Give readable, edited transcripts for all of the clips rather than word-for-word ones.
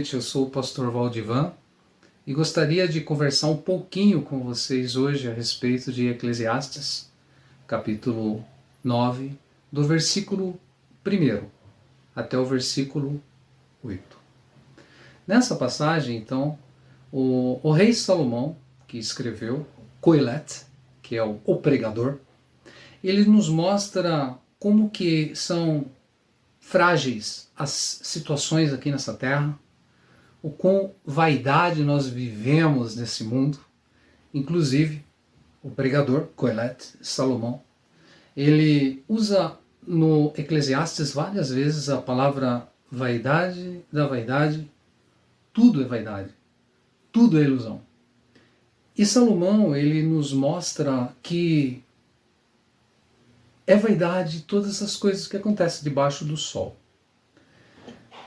noite, eu sou o pastor Valdivan e gostaria de conversar um pouquinho com vocês hoje a respeito de Eclesiastes, capítulo 9, do versículo 1 até o versículo 8. Nessa passagem, então, o rei Salomão, que escreveu Coelet, que é o pregador, ele nos mostra como que são frágeis as situações aqui nessa terra, o quão vaidade nós vivemos nesse mundo. Inclusive, o pregador, Coelet, Salomão, ele usa no Eclesiastes várias vezes a palavra vaidade da vaidade, tudo é vaidade, tudo é ilusão. E Salomão, ele nos mostra que é vaidade todas as coisas que acontecem debaixo do sol.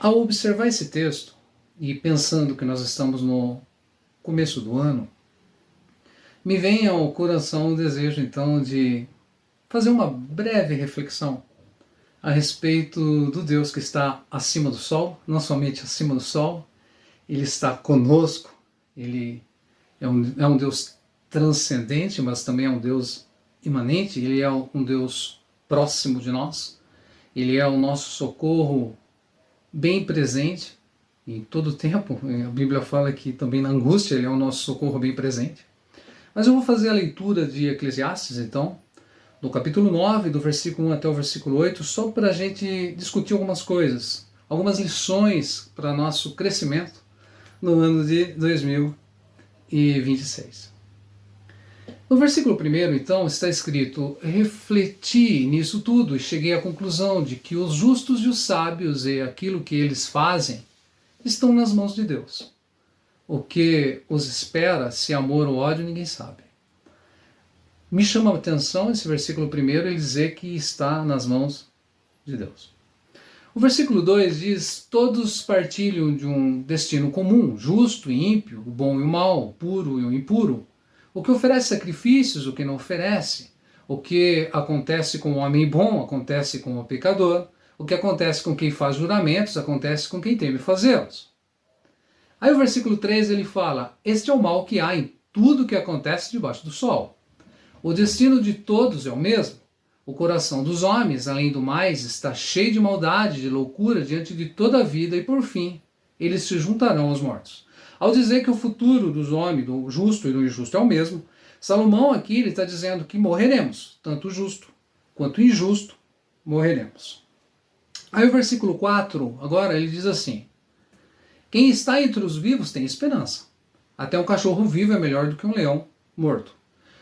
Ao observar esse texto, e pensando que nós estamos no começo do ano, me vem ao coração o desejo então de fazer uma breve reflexão a respeito do Deus que está acima do sol, não somente acima do sol, ele está conosco, ele é um Deus transcendente, mas também é um Deus imanente, ele é um Deus próximo de nós, ele é o nosso socorro bem presente em todo o tempo. A Bíblia fala que também na angústia ele é o nosso socorro bem presente. Mas eu vou fazer a leitura de Eclesiastes, então, do capítulo 9, do versículo 1 até o versículo 8, só para a gente discutir algumas coisas, algumas lições para nosso crescimento no ano de 2026. No versículo 1, então, está escrito: refleti nisso tudo e cheguei à conclusão de que os justos e os sábios e aquilo que eles fazem estão nas mãos de Deus. O que os espera, se amor ou ódio, ninguém sabe. Me chama a atenção esse versículo 1, ele dizer que está nas mãos de Deus. O versículo 2 diz: todos partilham de um destino comum, justo e ímpio, o bom e o mal, o puro e o impuro. O que oferece sacrifícios, o que não oferece. O que acontece com o homem bom, acontece com o pecador. O que acontece com quem faz juramentos, acontece com quem teme fazê-los. Aí o versículo 3 ele fala: este é o mal que há em tudo que acontece debaixo do sol. O destino de todos é o mesmo. O coração dos homens, além do mais, está cheio de maldade, de loucura diante de toda a vida, e por fim, eles se juntarão aos mortos. Ao dizer que o futuro dos homens, do justo e do injusto, é o mesmo, Salomão aqui está dizendo que morreremos, tanto o justo quanto o injusto morreremos. Aí o versículo 4, agora, ele diz assim: quem está entre os vivos tem esperança. Até um cachorro vivo é melhor do que um leão morto.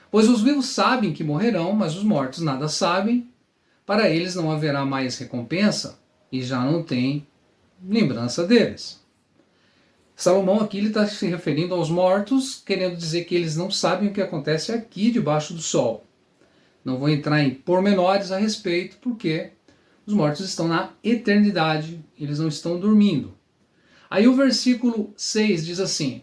Pois os vivos sabem que morrerão, mas os mortos nada sabem. Para eles não haverá mais recompensa e já não tem lembrança deles. Salomão aqui está se referindo aos mortos, querendo dizer que eles não sabem o que acontece aqui debaixo do sol. Não vou entrar em pormenores a respeito, porque os mortos estão na eternidade, eles não estão dormindo. Aí o versículo 6 diz assim: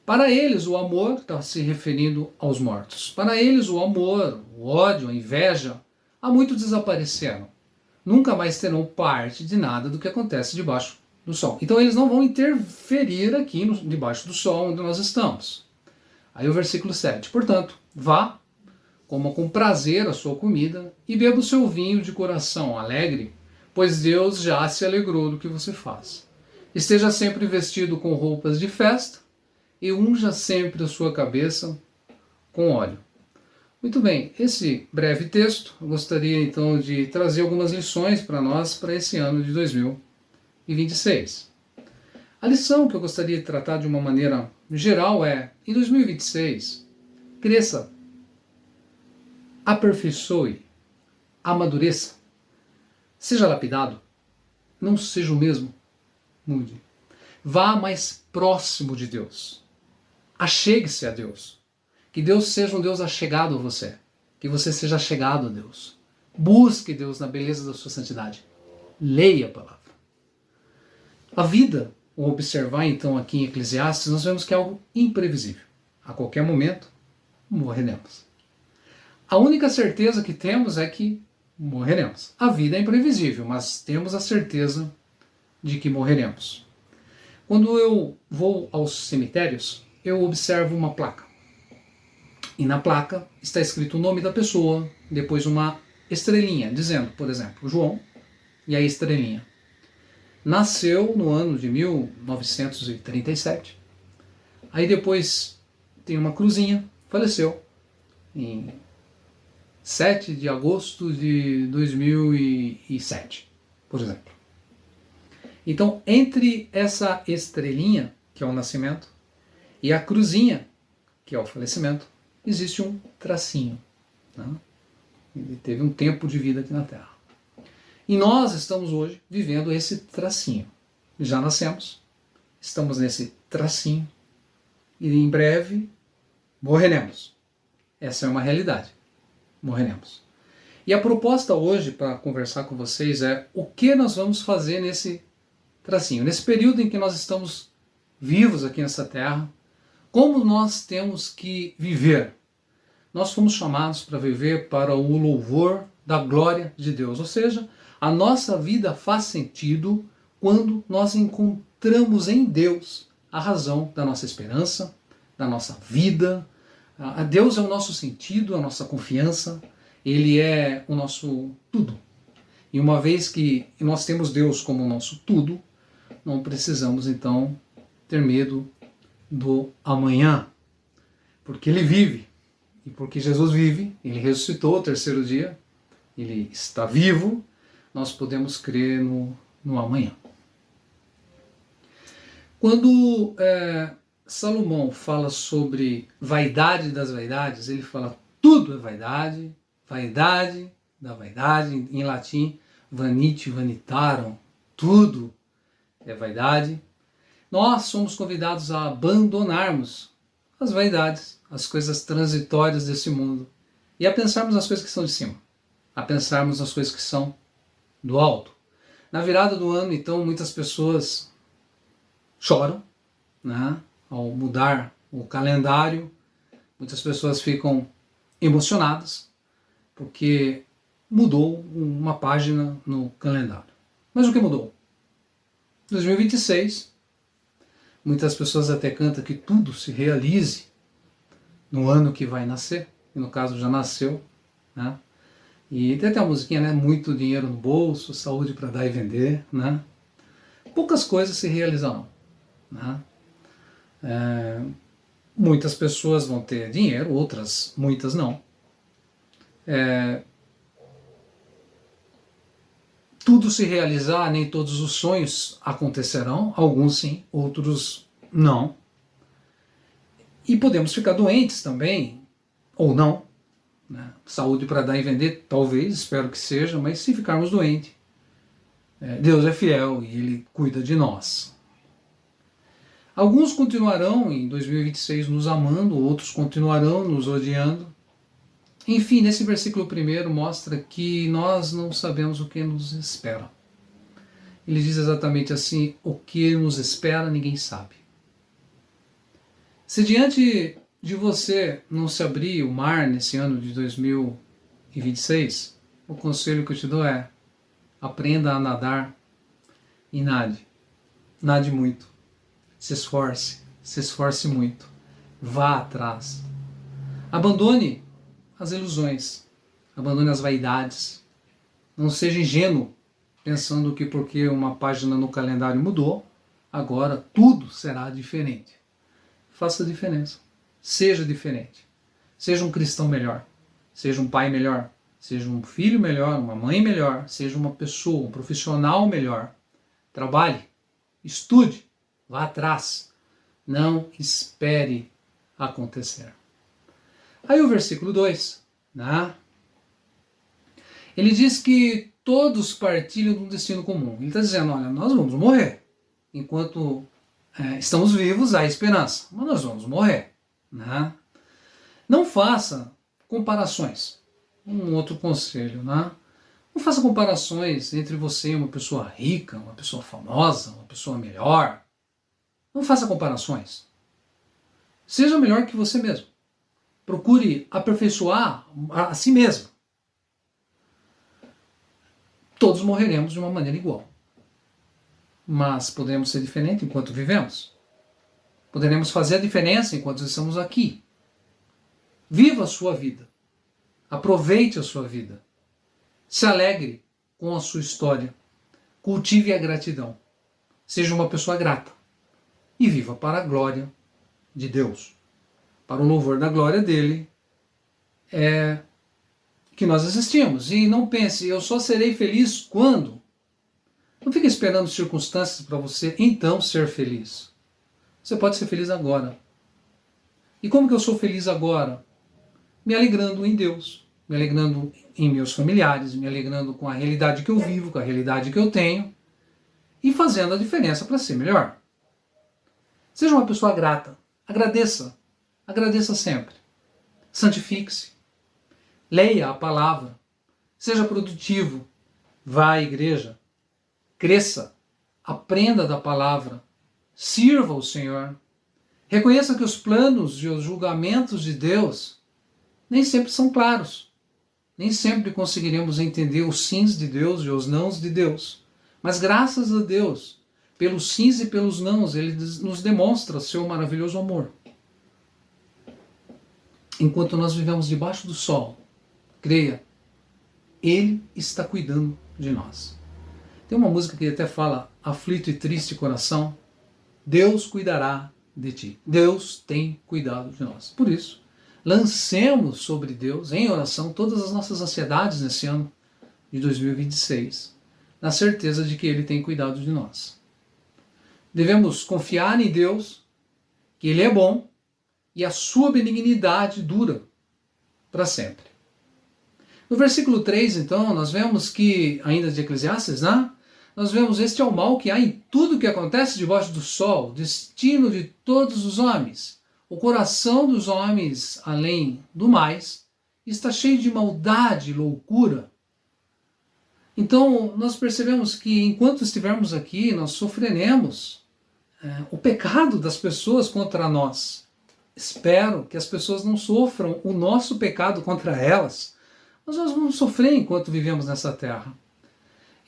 para eles o amor, está se referindo aos mortos, para eles o amor, o ódio, a inveja, há muito desapareceram. Nunca mais terão parte de nada do que acontece debaixo do sol. Então eles não vão interferir aqui debaixo do sol onde nós estamos. Aí o versículo 7. Portanto, vá, coma com prazer a sua comida e beba o seu vinho de coração alegre, pois Deus já se alegrou do que você faz. Esteja sempre vestido com roupas de festa e unja sempre a sua cabeça com óleo. Muito bem, esse breve texto eu gostaria então de trazer algumas lições para nós para esse ano de 2026. A lição que eu gostaria de tratar de uma maneira geral é: em 2026, cresça, aperfeiçoe, amadureça, seja lapidado, não seja o mesmo, mude. Vá mais próximo de Deus. Achegue-se a Deus. Que Deus seja um Deus achegado a você. Que você seja achegado a Deus. Busque Deus na beleza da sua santidade. Leia a palavra. A vida, ao observar então aqui em Eclesiastes, nós vemos que é algo imprevisível. A qualquer momento, morreremos. A única certeza que temos é que morreremos. A vida é imprevisível, mas temos a certeza de que morreremos. Quando eu vou aos cemitérios, eu observo uma placa. E na placa está escrito o nome da pessoa, depois uma estrelinha, dizendo, por exemplo, João, e a estrelinha. Nasceu no ano de 1937. Aí depois tem uma cruzinha, faleceu em 7 de agosto de 2007, por exemplo. Então, entre essa estrelinha, que é o nascimento, e a cruzinha, que é o falecimento, existe um tracinho. Né? Ele teve um tempo de vida aqui na Terra. E nós estamos hoje vivendo esse tracinho. Já nascemos, estamos nesse tracinho, e em breve morreremos. Essa é uma realidade. Morreremos. E a proposta hoje para conversar com vocês é o que nós vamos fazer nesse tracinho, nesse período em que nós estamos vivos aqui nessa terra, como nós temos que viver. Nós fomos chamados para viver para o louvor da glória de Deus, ou seja, a nossa vida faz sentido quando nós encontramos em Deus a razão da nossa esperança, da nossa vida. A Deus é o nosso sentido, a nossa confiança, Ele é o nosso tudo. E uma vez que nós temos Deus como o nosso tudo, não precisamos então ter medo do amanhã, porque Ele vive. E porque Jesus vive, Ele ressuscitou ao terceiro dia, Ele está vivo, nós podemos crer no amanhã. Quando Salomão fala sobre vaidade das vaidades, ele fala tudo é vaidade, vaidade da vaidade, em latim, vanite, vanitarum, tudo é vaidade. Nós somos convidados a abandonarmos as vaidades, as coisas transitórias desse mundo, e a pensarmos nas coisas que são de cima, a pensarmos nas coisas que são do alto. Na virada do ano, então, muitas pessoas choram, né? Ao mudar o calendário, muitas pessoas ficam emocionadas, porque mudou uma página no calendário. Mas o que mudou? 2026, muitas pessoas até cantam que tudo se realize no ano que vai nascer, e no caso já nasceu, né? E tem até a musiquinha, né? Muito dinheiro no bolso, saúde para dar e vender, né? Poucas coisas se realizarão, né? Muitas pessoas vão ter dinheiro, outras, muitas não. Tudo se realizar, nem todos os sonhos acontecerão, alguns sim, outros não. E podemos ficar doentes também, ou não, né? Saúde para dar e vender, talvez, espero que seja, mas se ficarmos doentes, Deus é fiel e Ele cuida de nós. Alguns continuarão em 2026 nos amando, outros continuarão nos odiando. Enfim, nesse versículo primeiro mostra que nós não sabemos o que nos espera. Ele diz exatamente assim, o que nos espera ninguém sabe. Se diante de você não se abrir o mar nesse ano de 2026, o conselho que eu te dou é: aprenda a nadar e nade. Nade muito. Se esforce muito. Vá atrás. Abandone as ilusões, abandone as vaidades. Não seja ingênuo, pensando que porque uma página no calendário mudou, agora tudo será diferente. Faça a diferença. Seja diferente. Seja um cristão melhor. Seja um pai melhor. Seja um filho melhor, uma mãe melhor. Seja uma pessoa, um profissional melhor. Trabalhe, estude, vá atrás. Não espere acontecer. Aí o versículo 2, né? Ele diz que todos partilham de um destino comum. Ele está dizendo, olha, nós vamos morrer. Enquanto estamos vivos, há esperança, mas nós vamos morrer. Né? Não faça comparações. Um outro conselho, né? Não faça comparações entre você e uma pessoa rica, uma pessoa famosa, uma pessoa melhor. Não faça comparações. Seja melhor que você mesmo. Procure aperfeiçoar a si mesmo. Todos morreremos de uma maneira igual. mas podemos ser diferentes enquanto vivemos. Poderemos fazer a diferença enquanto estamos aqui. Viva a sua vida. Aproveite a sua vida. Se alegre com a sua história. Cultive a gratidão. Seja uma pessoa grata. E viva para a glória de Deus. Para o louvor da glória dele é que nós existimos. E não pense, eu só serei feliz quando? Não fique esperando circunstâncias para você então ser feliz. Você pode ser feliz agora. E como que eu sou feliz agora? Me alegrando em Deus, me alegrando em meus familiares, me alegrando com a realidade que eu vivo, com a realidade que eu tenho, e fazendo a diferença para ser melhor. Seja uma pessoa grata, agradeça sempre. Santifique-se, leia a palavra, seja produtivo, vá à igreja, cresça, aprenda da palavra, sirva o Senhor. Reconheça que os planos e os julgamentos de Deus nem sempre são claros. Nem sempre conseguiremos entender os sims de Deus e os nãos de Deus. Mas graças a Deus, pelos sims e pelos nãos, Ele nos demonstra seu maravilhoso amor. Enquanto nós vivemos debaixo do sol, creia, Ele está cuidando de nós. Tem uma música que até fala, aflito e triste coração, Deus cuidará de ti. Deus tem cuidado de nós. Por isso, lancemos sobre Deus, em oração, todas as nossas ansiedades nesse ano de 2026, na certeza de que Ele tem cuidado de nós. Devemos confiar em Deus, que Ele é bom e a sua benignidade dura para sempre. No versículo 3, então, nós vemos que, ainda de Eclesiastes, né? Nós vemos este é o mal que há em tudo que acontece debaixo do sol, destino de todos os homens. O coração dos homens, além do mais, está cheio de maldade e loucura. Então, nós percebemos que enquanto estivermos aqui, nós sofreremos o pecado das pessoas contra nós. Espero que as pessoas não sofram o nosso pecado contra elas, mas nós vamos sofrer enquanto vivemos nessa terra.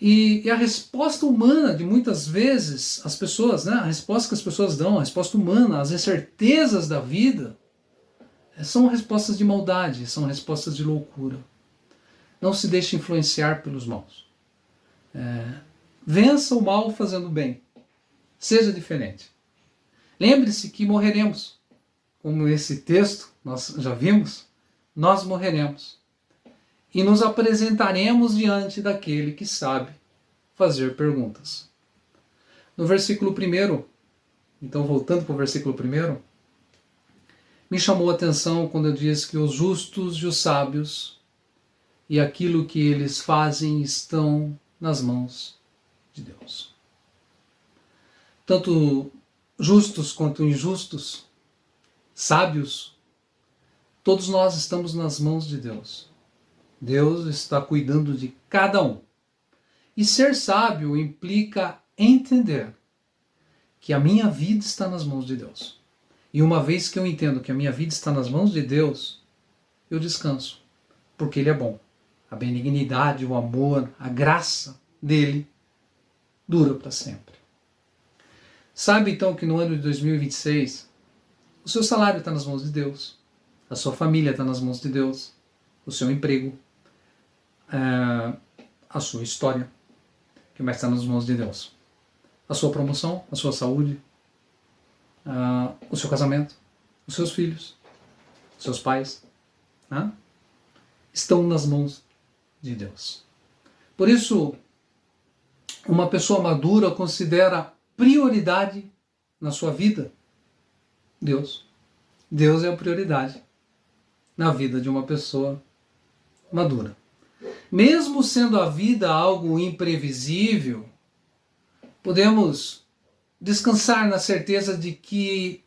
E a resposta humana de muitas vezes, as pessoas, né, a resposta que as pessoas dão, a resposta humana, as incertezas da vida, são respostas de maldade, são respostas de loucura. Não se deixe influenciar pelos maus. Vença o mal fazendo bem. Seja diferente. Lembre-se que morreremos. Como esse texto nós já vimos, nós morreremos. E nos apresentaremos diante daquele que sabe fazer perguntas. No versículo 1, então voltando para o versículo 1, me chamou a atenção quando eu disse que os justos e os sábios e aquilo que eles fazem estão nas mãos de Deus. Tanto justos quanto injustos, sábios, todos nós estamos nas mãos de Deus. Deus está cuidando de cada um. E ser sábio implica entender que a minha vida está nas mãos de Deus. E uma vez que eu entendo que a minha vida está nas mãos de Deus, eu descanso, porque Ele é bom. A benignidade, o amor, a graça dele dura para sempre. Sabe então que no ano de 2026, o seu salário está nas mãos de Deus, a sua família está nas mãos de Deus, o seu emprego, a sua história, que vai estar nas mãos de Deus. A sua promoção, a sua saúde, o seu casamento, os seus filhos, os seus pais, estão nas mãos de Deus. Por isso, uma pessoa madura considera prioridade na sua vida Deus. Deus é a prioridade na vida de uma pessoa madura. Mesmo sendo a vida algo imprevisível, podemos descansar na certeza de que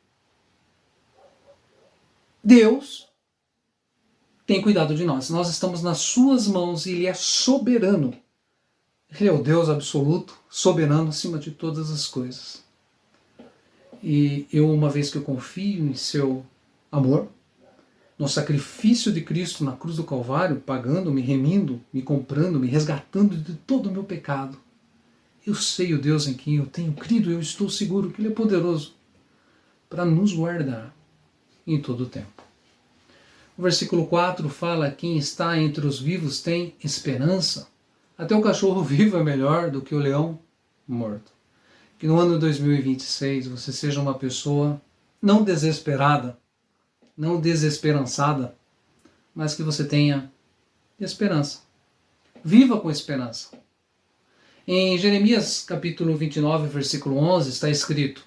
Deus tem cuidado de nós. Nós estamos nas suas mãos e Ele é soberano. Ele é o Deus absoluto, soberano acima de todas as coisas. E eu, uma vez que eu confio em seu amor, no sacrifício de Cristo na cruz do Calvário, pagando, me remindo, me comprando, me resgatando de todo o meu pecado, Eu sei o Deus em quem eu tenho crido, eu estou seguro que Ele é poderoso para nos guardar em todo o tempo. O versículo 4 fala: quem está entre os vivos tem esperança. Até o cachorro vivo é melhor do que o leão morto. Que no ano 2026 você seja uma pessoa não desesperada, não desesperançada, mas que você tenha esperança. Viva com esperança. Em Jeremias capítulo 29, versículo 11, está escrito: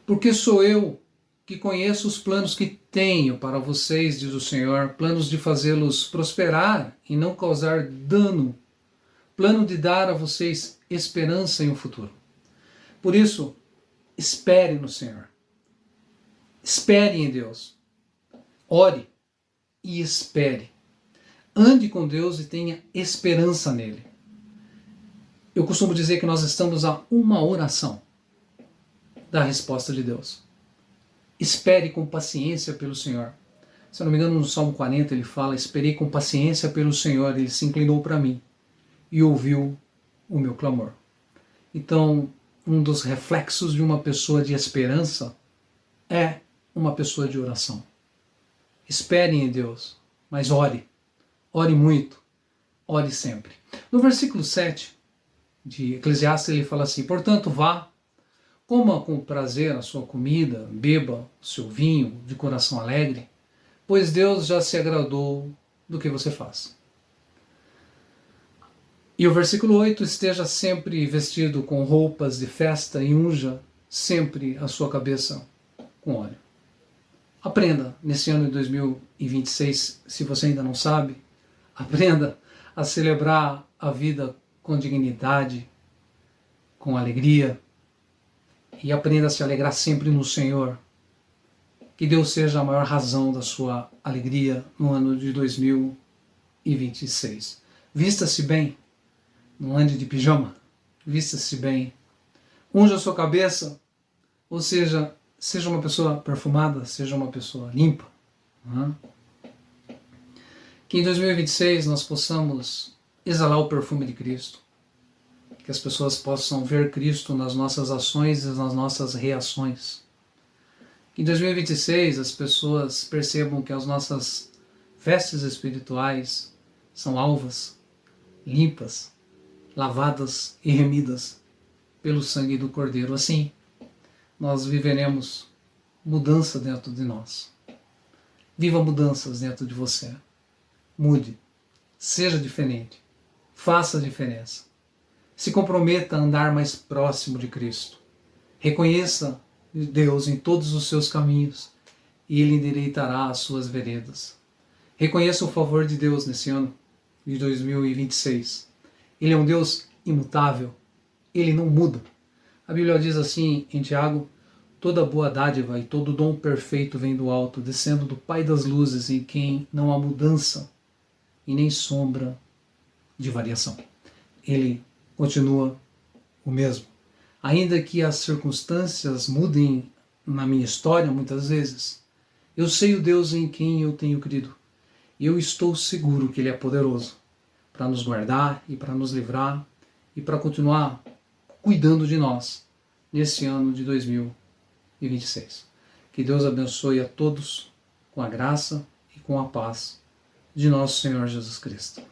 porque sou eu que conheço os planos que tenho para vocês, diz o Senhor, planos de fazê-los prosperar e não causar dano, plano de dar a vocês esperança em um futuro. Por isso, espere no Senhor. Espere em Deus. Ore e espere. Ande com Deus e tenha esperança nele. Eu costumo dizer que nós estamos a uma oração da resposta de Deus. Espere com paciência pelo Senhor. Se eu não me engano, no Salmo 40 ele fala: esperei com paciência pelo Senhor, ele se inclinou para mim e ouviu o meu clamor. Então, um dos reflexos de uma pessoa de esperança é uma pessoa de oração. Espere em Deus, mas ore. Ore muito. Ore sempre. No versículo 7 de Eclesiastes ele fala assim: portanto, vá, coma com prazer a sua comida, beba o seu vinho de coração alegre, pois Deus já se agradou do que você faz. E o versículo 8: esteja sempre vestido com roupas de festa e unja sempre a sua cabeça com óleo. Aprenda nesse ano de 2026, se você ainda não sabe, aprenda a celebrar a vida com dignidade, com alegria, e aprenda a se alegrar sempre no Senhor. Que Deus seja a maior razão da sua alegria no ano de 2026. Vista-se bem, não ande de pijama, vista-se bem, unja a sua cabeça, ou seja, seja uma pessoa perfumada, seja uma pessoa limpa. Que em 2026 nós possamos exalar o perfume de Cristo, que as pessoas possam ver Cristo nas nossas ações e nas nossas reações. Que em 2026 as pessoas percebam que as nossas vestes espirituais são alvas, limpas, lavadas e remidas pelo sangue do Cordeiro. Assim, nós viveremos mudança dentro de nós. Viva mudanças dentro de você. Mude. Seja diferente. Faça a diferença. Se comprometa a andar mais próximo de Cristo. Reconheça Deus em todos os seus caminhos e Ele endireitará as suas veredas. Reconheça o favor de Deus nesse ano de 2026. Ele é um Deus imutável. Ele não muda. A Bíblia diz assim em Tiago: toda boa dádiva e todo dom perfeito vem do alto, descendo do Pai das luzes, em quem não há mudança e nem sombra de variação. Ele continua o mesmo. Ainda que as circunstâncias mudem na minha história muitas vezes, eu sei o Deus em quem eu tenho crido. E eu estou seguro que Ele é poderoso para nos guardar e para nos livrar e para continuar cuidando de nós nesse ano de 2026. Que Deus abençoe a todos com a graça e com a paz de nosso Senhor Jesus Cristo.